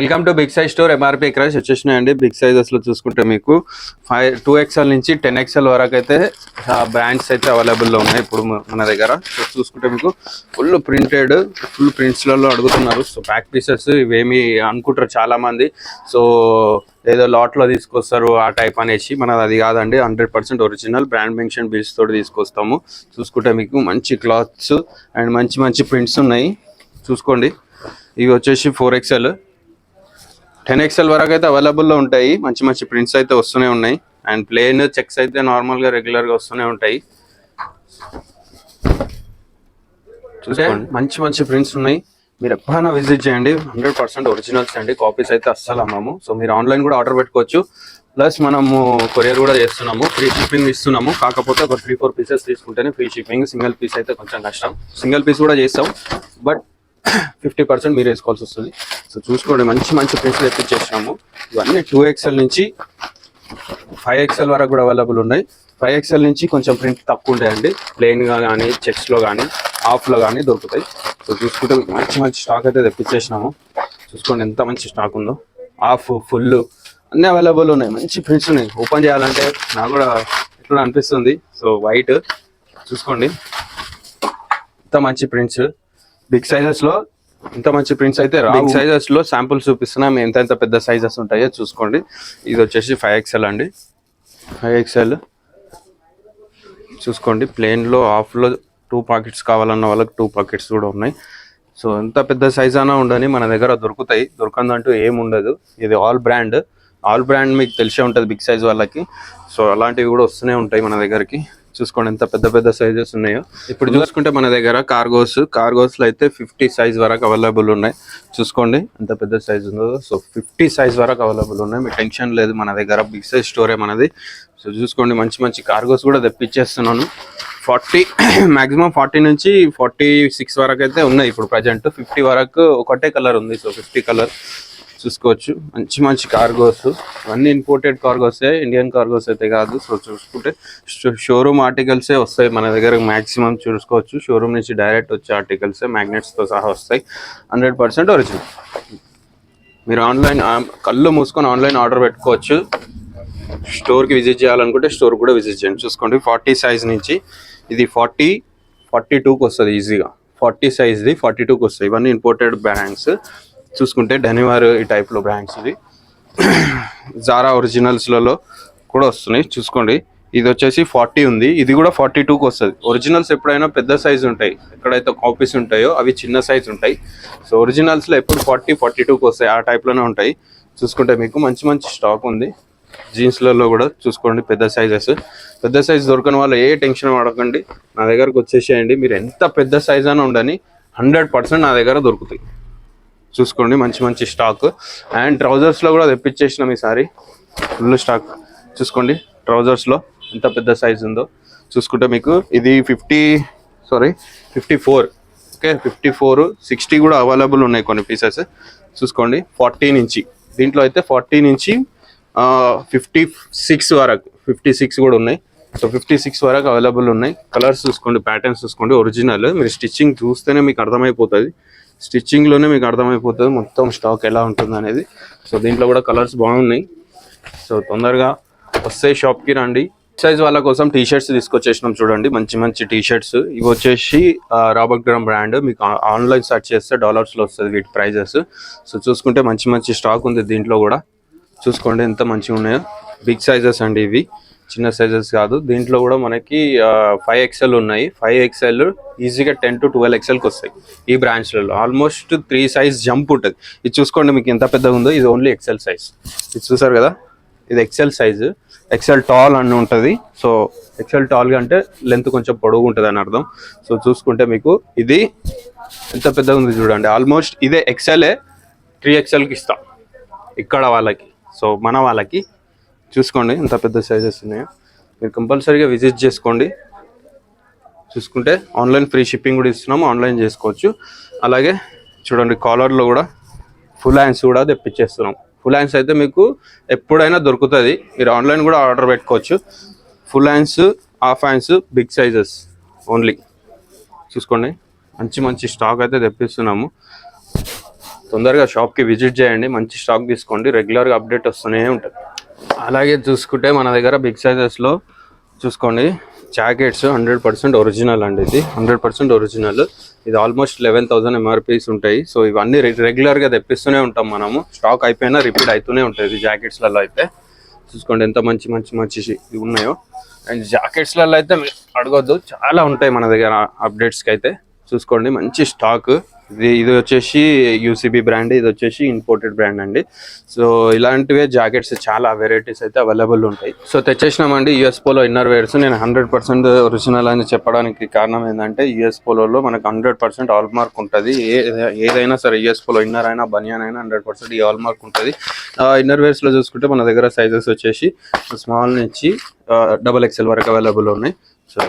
Welcome to big size store. MRP crash వచ్చేసినాయండి. Big sizes లో చూసుకుంటే మీకు 2XL నుంచి 10XL వరకు అయితే బ్రాండ్స్ అయితే అవైలబుల్ లో ఉన్నాయి ఇప్పుడు మన దగ్గర. సో చూసుకుంటే మీకు ఫుల్ ప్రింట్స్లలో అడుగుతున్నారు. సో బ్యాక్ పీసెస్ ఇవేమి అనుకుంటారు చాలా మంది, సో ఏదో లాట్ లో తీసుకొస్తారు ఆ టైప్ అనేసి. మనది అది కాదండి, 100% ఒరిజినల్ బ్రాండ్ మెన్షన్ బిల్స్ తోటి తీసుకొస్తాము. చూసుకుంటే మీకు మంచి క్లాత్స్ అండ్ మంచి ప్రింట్స్ ఉన్నాయి. చూసుకోండి, ఇవి వచ్చేసి 4XL 10XL వరకు అయితే అవైలబుల్లో ఉంటాయి. మంచి ప్రింట్స్ అయితే వస్తూనే ఉన్నాయి. అండ్ ప్లేన్ చెక్స్ అయితే నార్మల్గా రెగ్యులర్గా వస్తూనే ఉంటాయి. చూసుకోండి, మంచి ప్రింట్స్ ఉన్నాయి. మీరు ఎప్పుడైనా విజిట్ చేయండి. 100% ఒరిజినల్స్ అండి, కాపీస్ అయితే అస్సలు అమ్మము. సో మీరు ఆన్లైన్ కూడా ఆర్డర్ పెట్టుకోవచ్చు. ప్లస్ మనము కొరియర్ కూడా చేస్తున్నాము, ఫ్రీ షిప్పింగ్ ఇస్తున్నాము. కాకపోతే ఒక 3-4 పీసెస్ తీసుకుంటేనే ఫ్రీ షిప్పింగ్. సింగిల్ పీస్ అయితే కొంచెం కష్టం. సింగిల్ పీస్ కూడా చేస్తాం, బట్ 50% మీరు వేసుకోవాల్సి వస్తుంది. సో చూసుకోండి, మంచి ప్రింట్స్ తెప్పించేసినాము. ఇవన్నీ 2XL నుంచి 5XL వరకు కూడా అవైలబుల్ ఉన్నాయి. 5XL నుంచి కొంచెం ప్రింట్ తక్కువ ఉంటాయండి. ప్లెయిన్గా కానీ, చెక్స్లో కానీ, ఆఫ్లో కానీ దొరుకుతాయి. సో చూసుకుంటే మంచి స్టాక్ అయితే తెప్పించేసినాము. చూసుకోండి ఎంత మంచి స్టాక్ ఉందో. ఆఫ్, ఫుల్ అన్నీ అవైలబుల్ ఉన్నాయి. మంచి ప్రింట్స్ ఉన్నాయి. ఓపెన్ చేయాలంటే నాకు కూడా ఎట్లా అనిపిస్తుంది. సో వైట్ చూసుకోండి, ఇంత మంచి ప్రింట్స్. బిగ్ సైజెస్ లో ఇంత మంచి ప్రింట్స్ అయితే బిగ్ సైజెస్ లో శాంపుల్స్ చూపిస్తున్నాం. ఎంత పెద్ద సైజెస్ ఉంటాయో చూసుకోండి. ఇది వచ్చేసి 5XL అండి. 5XL చూసుకోండి, ప్లేన్ లో ఆఫ్ లో 2 పాకెట్స్ కావాలన్న వాళ్ళకి 2 పాకెట్స్ కూడా ఉన్నాయి. సో ఎంత పెద్ద సైజ్ అయినా ఉండని మన దగ్గర దొరుకుతాయి. దొరకందంటూ ఏముండదు. ఇది ఆల్ బ్రాండ్ మీకు తెలిసే ఉంటుంది బిగ్ సైజ్ వాళ్ళకి. సో అలాంటివి కూడా వస్తూనే ఉంటాయి మన దగ్గరికి. చూసుకోండి ఎంత పెద్ద సైజెస్ ఉన్నాయో. ఇప్పుడు చూసుకుంటే మన దగ్గర కార్గోస్ లో అయితే 50 సైజ్ వరకు అవైలబుల్ ఉన్నాయి. చూసుకోండి ఎంత పెద్ద సైజ్ ఉందో. సో 50 సైజ్ వరకు అవైలబుల్ ఉన్నాయి. మీకు టెన్షన్ లేదు, మన దగ్గర బిగ్ సైజ్ స్టోరే మనది. సో చూసుకోండి, మంచి కార్గోస్ కూడా తెప్పించేస్తున్నాను. 40 మాక్సిమం 40 నుంచి 46 వరకు అయితే ఉన్నాయి ఇప్పుడు ప్రజెంట్. 50 వరకు ఒకటే కలర్ ఉంది. సో 50 కలర్ చూసుకోవచ్చు. మంచి కార్గోస్, అన్ని ఇంపోర్టెడ్ కార్గోసే, ఇండియన్ కార్గోస్ అయితే కాదు. సో చూసుకుంటే షోరూమ్ ఆర్టికల్సే వస్తాయి మన దగ్గర మ్యాక్సిమం. చూసుకోవచ్చు, షోరూమ్ నుంచి డైరెక్ట్ వచ్చే ఆర్టికల్సే మ్యాగ్నెట్స్తో సహా వస్తాయి. 100% ఒరిజినల్. మీరు ఆన్లైన్ కళ్ళు మూసుకొని ఆన్లైన్ ఆర్డర్ పెట్టుకోవచ్చు. స్టోర్కి విజిట్ చేయాలనుకుంటే స్టోర్ కూడా విజిట్ చేయండి. చూసుకోండి 40 సైజ్ నుంచి ఇది 42కి వస్తుంది ఈజీగా. 40 సైజ్ది 42కి వస్తాయి. ఇవన్నీ ఇంపోర్టెడ్ బ్రాండ్స్. చూసుకుంటే డెనివార్ ఈ టైప్లో బ్రాండ్స్, ఇది జారా ఒరిజినల్స్లలో కూడా వస్తున్నాయి. చూసుకోండి, ఇది వచ్చేసి 40 ఉంది. ఇది కూడా 42కి వస్తుంది. ఒరిజినల్స్ ఎప్పుడైనా పెద్ద సైజు ఉంటాయి, ఎక్కడైతే కాపీస్ ఉంటాయో అవి చిన్న సైజు ఉంటాయి. సో ఒరిజినల్స్లో ఎప్పుడు 40-42కి వస్తాయి, ఆ టైప్లోనే ఉంటాయి. చూసుకుంటే మీకు మంచి స్టాక్ ఉంది. జీన్స్లలో కూడా చూసుకోండి పెద్ద సైజ్ దొరకని వాళ్ళు ఏ టెన్షన్ పడకండి, నా దగ్గరకు వచ్చేసేయండి. మీరు ఎంత పెద్ద సైజ్ అయినా ఉండని 100% నా దగ్గర దొరుకుతాయి. చూసుకోండి మంచి స్టాక్. అండ్ ట్రౌజర్స్లో కూడా తెప్పించేసినాం ఈసారి, ఫుల్ స్టాక్. చూసుకోండి ట్రౌజర్స్లో ఎంత పెద్ద సైజ్ ఉందో. చూసుకుంటే మీకు ఇది 54, ఓకే 54, 60 కూడా అవైలబుల్ ఉన్నాయి కొన్ని పీసెస్. చూసుకోండి 40 నుంచి, దీంట్లో అయితే 40 నుంచి 56 వరకు, 56 కూడా ఉన్నాయి. సో 56 వరకు అవైలబుల్ ఉన్నాయి. కలర్స్ చూసుకోండి, ప్యాటర్న్స్ చూసుకోండి, ఒరిజినల్. మీరు స్టిచ్చింగ్ చూస్తేనే మీకు అర్థమైపోతుంది, స్టిచ్చింగ్లోనే మీకు అర్థమైపోతుంది మొత్తం స్టాక్ ఎలా ఉంటుంది అనేది. సో దీంట్లో కూడా కలర్స్ బాగున్నాయి. సో తొందరగా వస్తే షాప్కి రండి. సైజ్ వాళ్ళ కోసం టీ షర్ట్స్ తీసుకొచ్చేసినాం. చూడండి మంచి టీ షర్ట్స్. ఇవి వచ్చేసి రాబర్ట్ గ్రామ్ బ్రాండ్. మీకు ఆన్లైన్ సెర్చ్ చేస్తే $లో వస్తుంది వీటి ప్రైజెస్. సో చూసుకుంటే మంచి స్టాక్ ఉంది దీంట్లో కూడా. చూసుకోండి ఎంత మంచిగా ఉన్నాయో. బిగ్ సైజెస్ అండి ఇవి, చిన్న సైజెస్ కాదు. దీంట్లో కూడా మనకి 5XL ఉన్నాయి. 5XL ఈజీగా 10 to 12XLకి వస్తాయి ఈ బ్రాంచ్లలో. ఆల్మోస్ట్ 3 సైజ్ జంప్ ఉంటుంది. ఇది చూసుకోండి మీకు ఎంత పెద్దగా ఉందో. ఇది ఓన్లీ XL సైజ్. ఇది చూసారు కదా, ఇది XL సైజు. XL టాల్ అని ఉంటుంది. సో XL టాల్గా అంటే లెంత్ కొంచెం పొడవు ఉంటుంది అని అర్థం. సో చూసుకుంటే మీకు ఇది ఎంత పెద్దగా ఉంది చూడండి. ఆల్మోస్ట్ ఇదే XLే 3XLకి ఇస్తాం ఇక్కడ వాళ్ళకి. సో మన వాళ్ళకి చూసుకోండి ఎంత పెద్ద సైజెస్ ఉన్నాయో. మీరు కంపల్సరీగా విజిట్ చేసుకోండి. చూసుకుంటే ఆన్లైన్ ఫ్రీ షిప్పింగ్ కూడా ఇస్తున్నాము, ఆన్లైన్ చేసుకోవచ్చు. అలాగే చూడండి కాలర్లో కూడా ఫుల్ హ్యాండ్స్ కూడా తెప్పించేస్తున్నాం. ఫుల్ హ్యాండ్స్ అయితే మీకు ఎప్పుడైనా దొరుకుతుంది, మీరు ఆన్లైన్ కూడా ఆర్డర్ పెట్టుకోవచ్చు. Full hands, half hands, big sizes only. చూసుకోండి మంచి స్టాక్ అయితే తెప్పిస్తున్నాము. తొందరగా షాప్కి విజిట్ చేయండి, మంచి స్టాక్ తీసుకోండి, రెగ్యులర్గా అప్డేట్ వస్తూనే ఉంటుంది. అలాగే చూసుకుంటే మన దగ్గర బిగ్ సైజెస్లో చూసుకోండి, జాకెట్స్ 100% ఒరిజినల్ అండి. ఇది 100% ఒరిజినల్. ఇది ఆల్మోస్ట్ 11,000 ఎంఆర్పీస్ ఉంటాయి. సో ఇవన్నీ రెగ్యులర్గా తెప్పిస్తూనే ఉంటాం మనము. స్టాక్ అయిపోయినా రిపీట్ అవుతూనే ఉంటుంది జాకెట్స్లలో అయితే. చూసుకోండి ఎంత మంచి మంచి మంచి ఇవి ఉన్నాయో. అండ్ జాకెట్స్లలో అయితే అడగొద్దు, చాలా ఉంటాయి మన దగ్గర అప్డేట్స్కి అయితే. చూసుకోండి మంచి స్టాక్. ఇది వచ్చేసి యూసీబీ బ్రాండ్, ఇది వచ్చేసి ఇంపోర్టెడ్ బ్రాండ్ అండి. సో ఇలాంటివే జాకెట్స్ చాలా వెరైటీస్ అయితే అవైలబుల్ ఉంటాయి. సో తెచ్చేసినామండి యూఎస్ పోలో ఇన్నర్ వేర్స్. నేను 100% ఒరిజినల్ అని చెప్పడానికి కారణం ఏంటంటే యూఎస్ పోలోలో మనకు 100% ఆల్ మార్క్ ఉంటుంది. ఏదైనా సరే యూఎస్ పోలో ఇన్నర్ అయినా బనియన్ అయినా 100% ఈ ఆల్ మార్క్ ఉంటుంది. ఇన్నర్ వేర్స్లో చూసుకుంటే మన దగ్గర సైజెస్ వచ్చేసి స్మాల్ నుంచి XXL వరకు అవైలబుల్ ఉన్నాయి. సో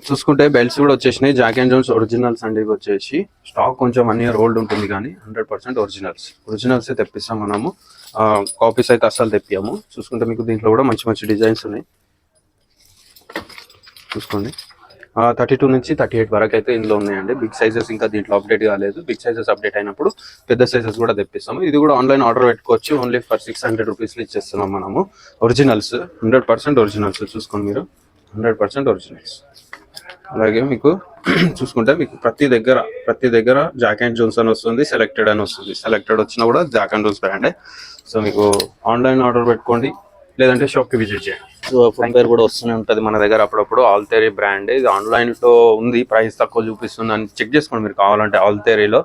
చూసుకుంటే బెల్ట్స్ కూడా వచ్చేసినాయి, జాక్ అండ్ జోన్స్ ఒరిజినల్స్ అండి. ఇవి వచ్చేసి స్టాక్ కొంచెం 1 year ఓల్డ్ ఉంటుంది, కానీ 100% ఒరిజినల్సే తెప్పిస్తాం మనము. కాపీస్ అయితే అస్సలు తెప్పియాము. చూసుకుంటే మీకు దీంట్లో కూడా మంచి మంచి డిజైన్స్ ఉన్నాయి. చూసుకోండి 32 నుంచి 38 వరకు అయితే ఇందులో ఉన్నాయండి. బిగ్ సైజెస్ ఇంకా దీంట్లో అప్డేట్ కాలేదు. బిగ్ సైజెస్ అప్డేట్ అయినప్పుడు పెద్ద సైజెస్ కూడా తెప్పిస్తాము. ఇది కూడా ఆన్లైన్ ఆర్డర్ పెట్టుకోవచ్చు. ఓన్లీ ఫర్ 600 రూపీస్లో ఇచ్చేస్తున్నాం మనము. Originals 100% originals. చూసుకోండి మీరు 100% ఒరిజినల్స్. అలాగే మీకు చూసుకుంటే మీకు ప్రతి దగ్గర జాక్ అండ్ జోన్స్ అని వస్తుంది, సెలెక్టెడ్ అని వస్తుంది. సెలెక్టెడ్ వచ్చినా కూడా జాక్ అండ్ జోన్స్ బ్రాండే. సో మీకు ఆన్లైన్ ఆర్డర్ పెట్టుకోండి, లేదంటే షాప్కి విజిట్ చేయండి. సో ఫుట్వేర్ కూడా వస్తూనే ఉంటుంది మన దగ్గర అప్పుడప్పుడు. ఆల్తేరీ బ్రాండ్, ఇది ఆన్లైన్లో ఉంది, ప్రైస్ తక్కువ చూపిస్తుంది అని చెక్ చేసుకోండి మీరు కావాలంటే ఆల్తేరీలో.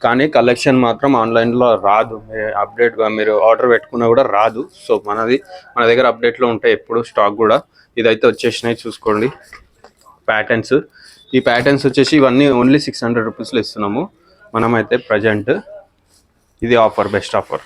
కానీ కలెక్షన్ మాత్రం ఆన్లైన్లో రాదు. అప్డేట్గా మీరు ఆర్డర్ పెట్టుకున్నా కూడా రాదు. సో మన దగ్గర అప్డేట్లో ఉంటాయి ఎప్పుడు స్టాక్ కూడా. ఇదైతే వచ్చేసినాయి చూసుకోండి ప్యాటర్న్స్. ఈ ప్యాటర్న్స్ వచ్చేసి ఇవన్నీ ఓన్లీ 600 రూపీస్లో ఇస్తున్నాము మనమైతే ప్రజెంట్. ఇది ఆఫర్, బెస్ట్ ఆఫర్.